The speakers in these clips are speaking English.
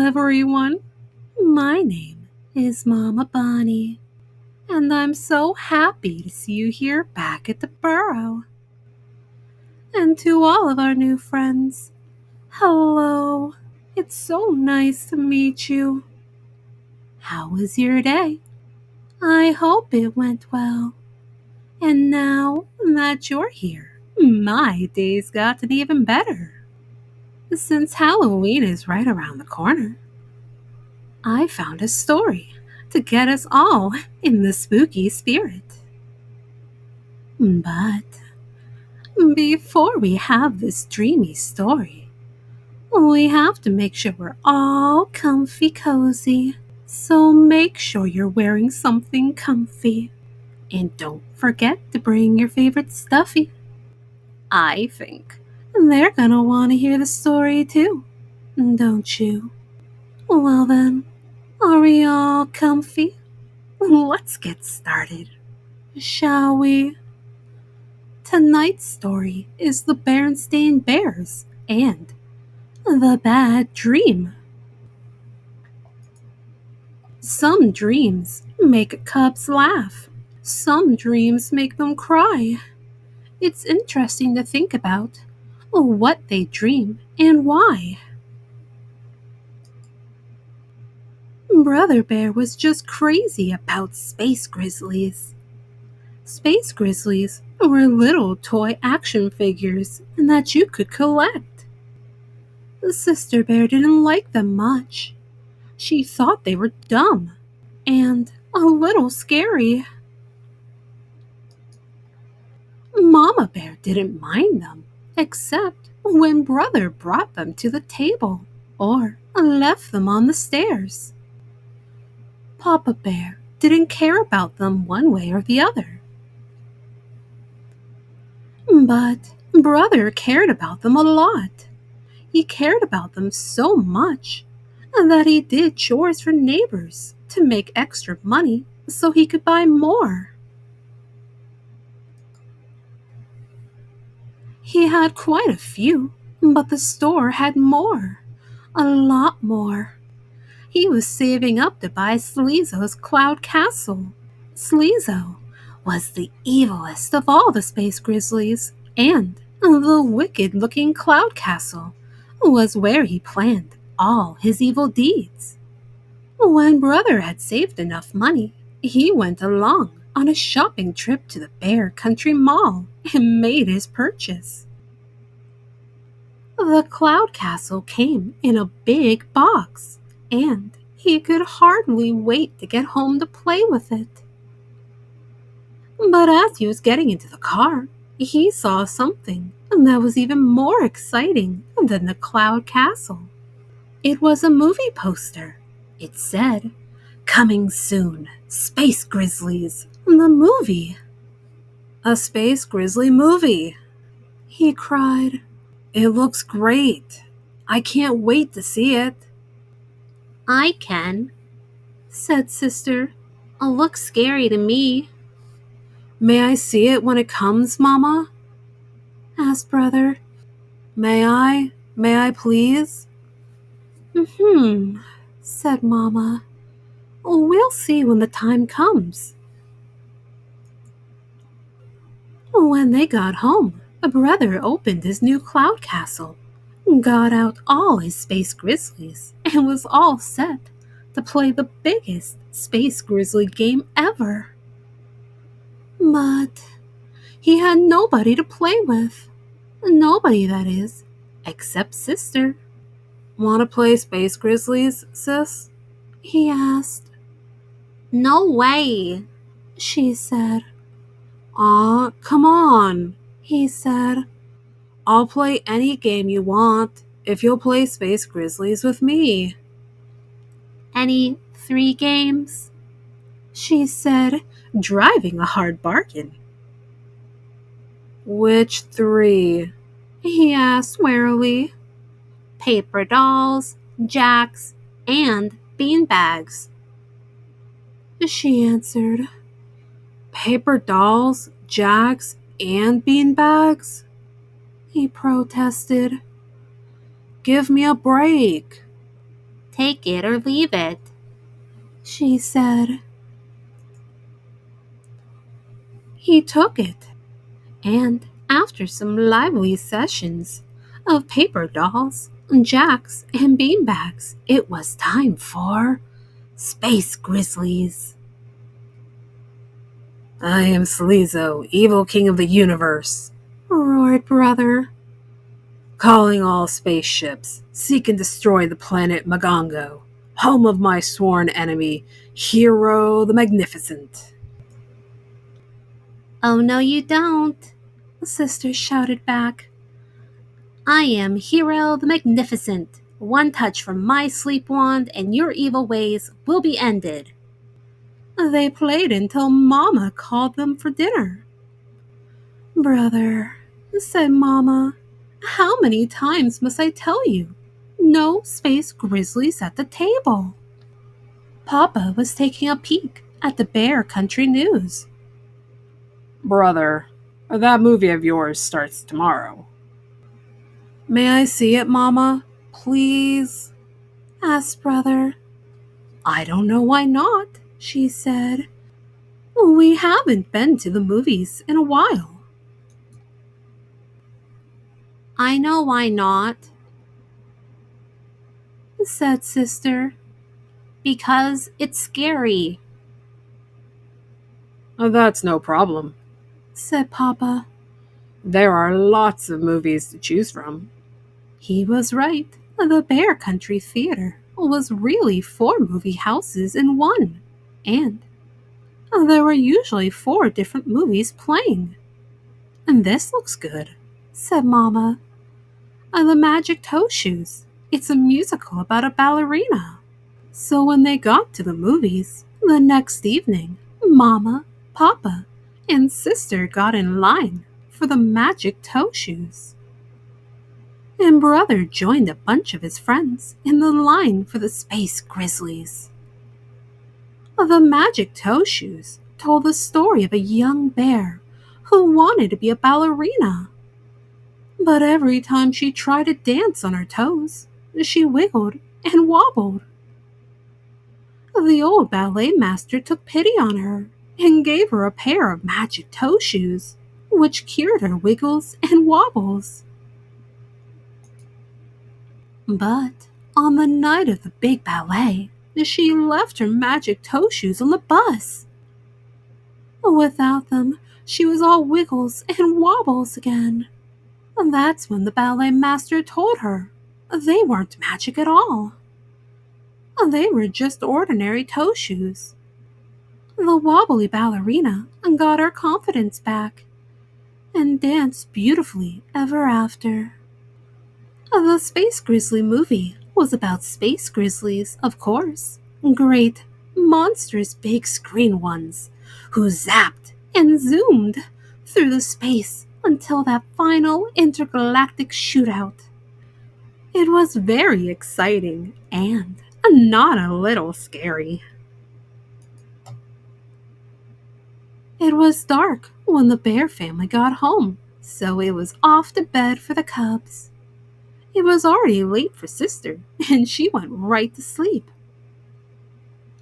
everyone. My name is Mama Bunny, and I'm so happy to see you here back at the burrow. And to all of our new friends, hello. It's so nice to meet you. How was your day? I hope it went well. And now that you're here, my day's gotten even better. Since Halloween is right around the corner, I found a story to get us all in the spooky spirit. But before we have this dreamy story, we have to make sure we're all comfy cozy. So make sure you're wearing something comfy. And don't forget to bring your favorite stuffy. I think they're gonna want to hear the story too, don't you? Well then, are we all comfy? Let's get started, shall we? Tonight's story is the Berenstain Bears and the Bad Dream. Some dreams make cubs laugh. Some dreams make them cry. It's interesting to think about what they dream and why. Brother Bear was just crazy about space grizzlies. Space grizzlies were little toy action figures that you could collect. Sister Bear didn't like them much. She thought they were dumb and a little scary. Mama Bear didn't mind them, except when Brother brought them to the table or left them on the stairs. Papa Bear didn't care about them one way or the other. But Brother cared about them a lot. He cared about them so much that he did chores for neighbors to make extra money so he could buy more. He had quite a few, but the store had more. A lot more. He was saving up to buy Sleezo's Cloud Castle. Sleezo was the evilest of all the space grizzlies, and the wicked-looking Cloud Castle was where he planned all his evil deeds. When Brother had saved enough money, he went along on a shopping trip to the Bear Country Mall and made his purchase. The Cloud Castle came in a big box, and he could hardly wait to get home to play with it. But as he was getting into the car, he saw something that was even more exciting than the Cloud Castle. It was a movie poster. It said, "Coming soon, Space Grizzlies, the movie." "A Space Grizzly movie!" he cried. "It looks great. I can't wait to see it." "I can," said Sister. "It looks scary to me." "May I see it when it comes, Mama?" asked Brother. May I? May I please?" Said Mama. "We'll see when the time comes." When they got home, Brother opened his new cloud castle, got out all his space grizzlies, and was all set to play the biggest space grizzly game ever. But he had nobody to play with. Nobody, that is, except Sister. "Want to play Space Grizzlies, sis?" he asked. "No way," she said. "Aw, come on," he said. "I'll play any game you want if you'll play Space Grizzlies with me." "Any 3 games?" she said, driving a hard bargain. "Which 3? he asked warily. "Paper dolls, jacks, and beanbags," she answered. "Paper dolls, jacks, and beanbags?" he protested. "Give me a break." Take it or leave it, she said. He took it, and after some lively sessions of paper dolls, jacks, and beanbags, it was time for Space Grizzlies. I am Sleezo, evil king of the universe, roared Brother. Calling all spaceships, seek and destroy the planet Magongo, home of my sworn enemy, Hero the Magnificent. Oh, no, you don't, the sister shouted back. I am Hero the Magnificent. One touch from my sleep wand and your evil ways will be ended. They played until Momma called them for dinner. Brother, said Momma, how many times must I tell you? No space grizzlies at the table. Papa was taking a peek at the Bear Country News. Brother, that movie of yours starts tomorrow. May I see it, Momma? Please? Asked Brother. I don't know why not, she said. We haven't been to the movies in a while. I know why not, said Sister. Because it's scary. That's no problem, said Papa. There are lots of movies to choose from. He was right. The Bear Country Theater was really 4 movie houses in one, and there were usually 4 different movies playing. And this looks good, said Momma. The Magic Toe Shoes. It's a musical about a ballerina. So when they got to the movies, the next evening, Momma, Papa, and Sister got in line for the Magic Toe Shoes. And Brother joined a bunch of his friends in the line for the Space Grizzlies. The Magic Toe Shoes told the story of a young bear who wanted to be a ballerina. But every time she tried to dance on her toes, she wiggled and wobbled. The old ballet master took pity on her and gave her a pair of magic toe shoes, which cured her wiggles and wobbles. But on the night of the big ballet, she left her magic toe shoes on the bus. Without them, she was all wiggles and wobbles again. That's when the ballet master told her they weren't magic at all. They were just ordinary toe shoes. The wobbly ballerina got her confidence back and danced beautifully ever after. The Space Grizzly movie was about space grizzlies, of course. Great, monstrous big screen ones who zapped and zoomed through the space until that final intergalactic shootout. It was very exciting and not a little scary. It was dark when the bear family got home, so it was off to bed for the cubs. It was already late for Sister, and she went right to sleep.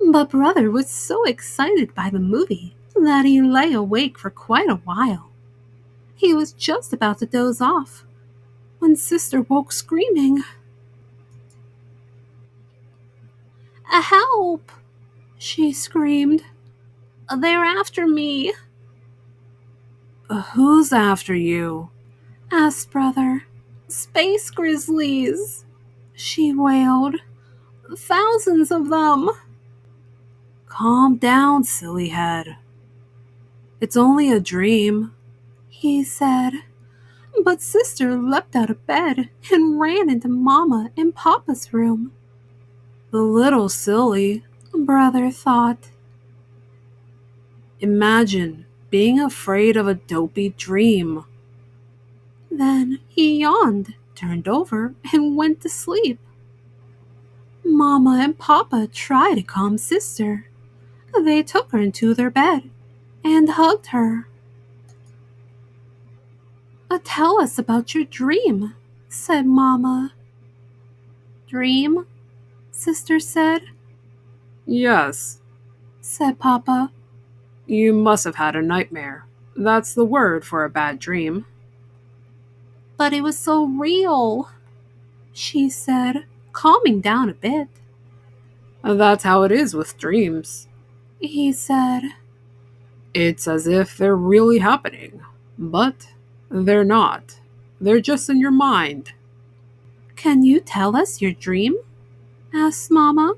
But Brother was so excited by the movie that he lay awake for quite a while. He was just about to doze off when Sister woke screaming. Help! She screamed. They're after me. Who's after you? Asked Brother. Space grizzlies, she wailed. Thousands of them. Calm down, silly head. It's only a dream, he said. But Sister leapt out of bed and ran into Momma and Papa's room. The little silly, Brother thought. Imagine being afraid of a dopey dream. Then he yawned, turned over, and went to sleep. Momma and Papa tried to calm Sister. They took her into their bed and hugged her. Tell us about your dream, said Momma. Dream? Sister said. Yes, said Papa. you must have had a nightmare. That's the word for a bad dream. But it was so real, she said, calming down a bit. That's how it is with dreams. He said. It's as if they're really happening, but they're not. They're just in your mind. Can you tell us your dream? Asked Momma.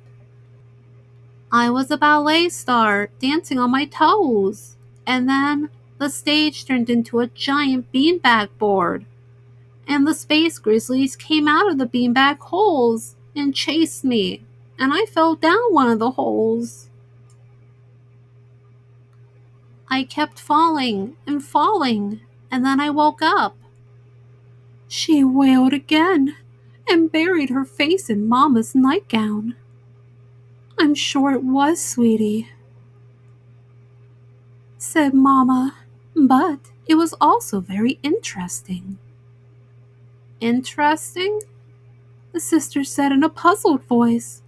I was a ballet star dancing on my toes, and then the stage turned into a giant beanbag board, and the space grizzlies came out of the beanbag holes and chased me, and I fell down one of the holes. I kept falling and falling, and then I woke up. She wailed again and buried her face in Mamma's nightgown. I'm sure it was, sweetie, said Mamma, but it was also very interesting. Interesting? The sister said in a puzzled voice.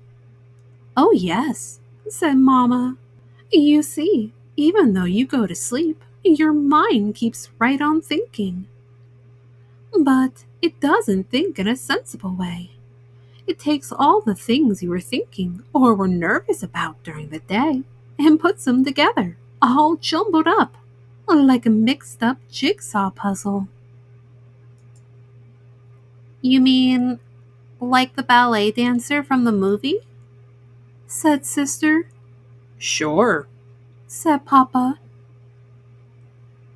Oh, yes, said Mamma. You see, even though you go to sleep, your mind keeps right on thinking. But it doesn't think in a sensible way. It takes all the things you were thinking or were nervous about during the day and puts them together, all jumbled up, like a mixed up jigsaw puzzle. You mean like the ballet dancer from the movie? Said Sister. Sure. Said Papa.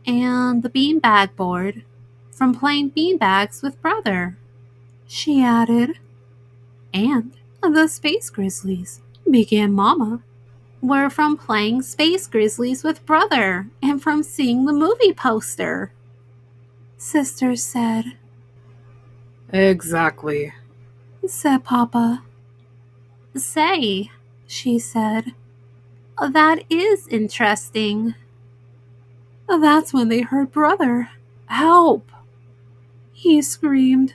And the beanbag board from playing beanbags with Brother, she added. And the space grizzlies, began Mamma, were from playing space grizzlies with Brother and from seeing the movie poster, Sister said. Exactly. Said Papa. Say, she said, that is interesting. That's when they heard Brother. Help! He screamed.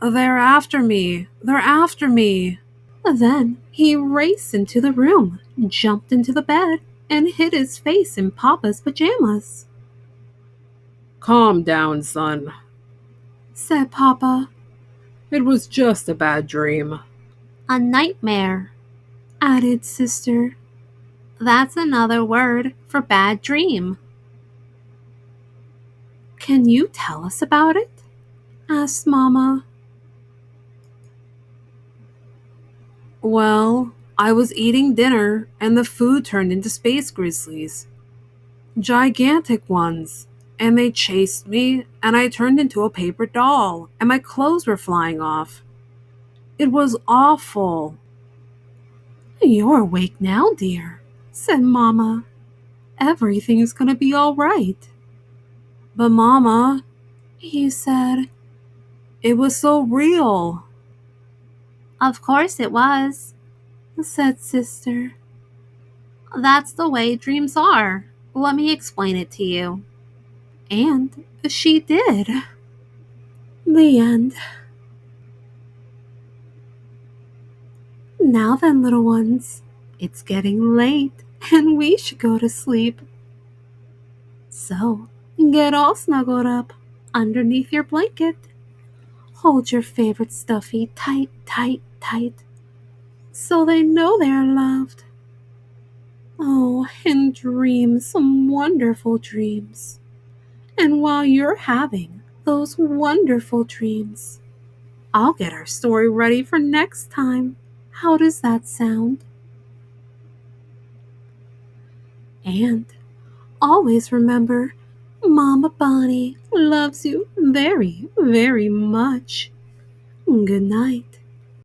They're after me! They're after me! Then he raced into the room, jumped into the bed, and hid his face in Papa's pajamas. Calm down, son, said Papa. It was just a bad dream. A nightmare, added Sister. That's another word for bad dream. Can you tell us about it? Asked Mamma. Well, I was eating dinner and the food turned into space grizzlies. Gigantic ones. And they chased me and I turned into a paper doll and my clothes were flying off. It was awful. You're awake now, dear, said Mamma. Everything's gonna be all right. But Mama, he said, it was so real. Of course it was, said Sister. That's the way dreams are. Let me explain it to you. And she did. The end. Now then, little ones, it's getting late and we should go to sleep. So, get all snuggled up underneath your blanket. Hold your favorite stuffy tight, tight, tight, so they know they are loved. Oh, and dream some wonderful dreams. And while you're having those wonderful dreams, I'll get our story ready for next time. How does that sound? And always remember, Mama Bonnie loves you very, very much. Good night.